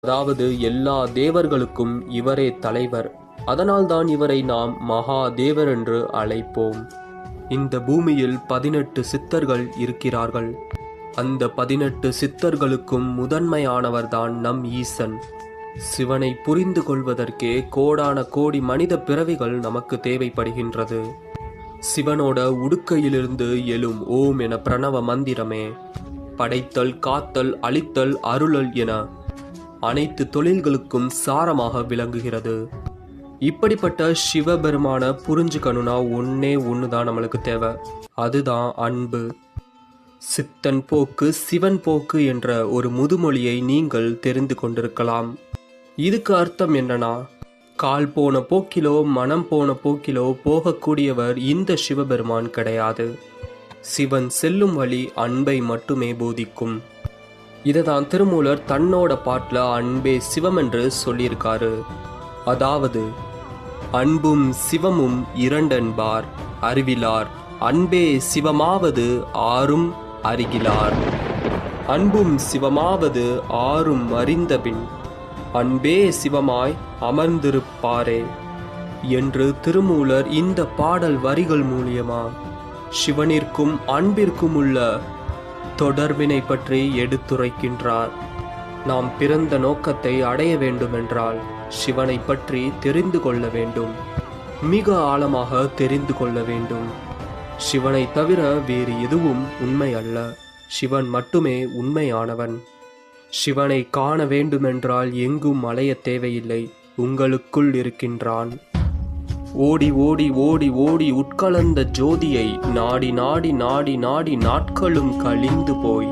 அதாவது எல்லா தேவர்களுக்கும் இவரே தலைவர். அதனால்தான் இவரை நாம் மகாதேவர் என்று அழைப்போம். இந்த பூமியில் 18 சித்தர்கள் இருக்கிறார்கள். அந்த 18 சித்தர்களுக்கும் முதன்மையானவர்தான் நம் ஈசன். சிவனை புரிந்து கொள்வதற்கே கோடான கோடி மனித பிறவிகள் நமக்கு தேவைப்படுகின்றது. சிவனோட உடுக்கையிலிருந்து எழும் ஓம் என பிரணவ மந்திரமே படைத்தல், காத்தல், அழித்தல், அருளல் என அனைத்து தொழில்களுக்கும் சாரமாக விளங்குகிறது. இப்படிப்பட்ட சிவபெருமான புரிஞ்சுக்கணும்னா ஒன்று தான் நம்மளுக்கு தேவை. அதுதான் அன்பு. சித்தன் போக்கு சிவன் போக்கு என்ற ஒரு முதுமொழியை நீங்கள் தெரிந்து கொண்டிருக்கலாம். இதுக்கு அர்த்தம் என்னன்னா, கால் போன போக்கிலோ மனம் போன போக்கிலோ போகக்கூடியவர் இந்த சிவபெருமான் கிடையாது. சிவன் செல்லும் வழி அன்பை மட்டுமே போதிக்கும். இதைதான் திருமூலர் தன்னோட பாட்டில் அன்பே சிவம் என்று சொல்லியிருக்காரு. அதாவது அன்பும் சிவமும் இரண்டென்பார் அறிவிலார், அன்பே சிவமாவது ஆறும் அறிகிலார். அன்பும் சிவமாவது ஆறும் அறிந்தபின் அன்பே சிவமாய் அமர்ந்திருப்பாரே என்று திருமூலர் இந்த பாடல் வரிகள் மூலியமா சிவனிற்கும் அன்பிற்கும் உள்ள தொடர்பினை பற்றி எடுத்துரைக்கின்றார். நாம் பிறந்த நோக்கத்தை அடைய வேண்டுமென்றால் சிவனை பற்றி தெரிந்து கொள்ள வேண்டும். மிக ஆழமாக தெரிந்து கொள்ள வேண்டும். சிவனை தவிர வேறு எதுவும் உண்மை அல்ல. சிவன் மட்டுமே உண்மையானவன். சிவனை காண வேண்டுமென்றால் எங்கும் அலைய தேவையில்லை, உங்களுக்குள் இருக்கின்றான். ஓடி ஓடி ஓடி ஓடி உட்கலந்த ஜோதியை நாடி நாடி நாடி நாடி நாட்களும் கழிந்து போய்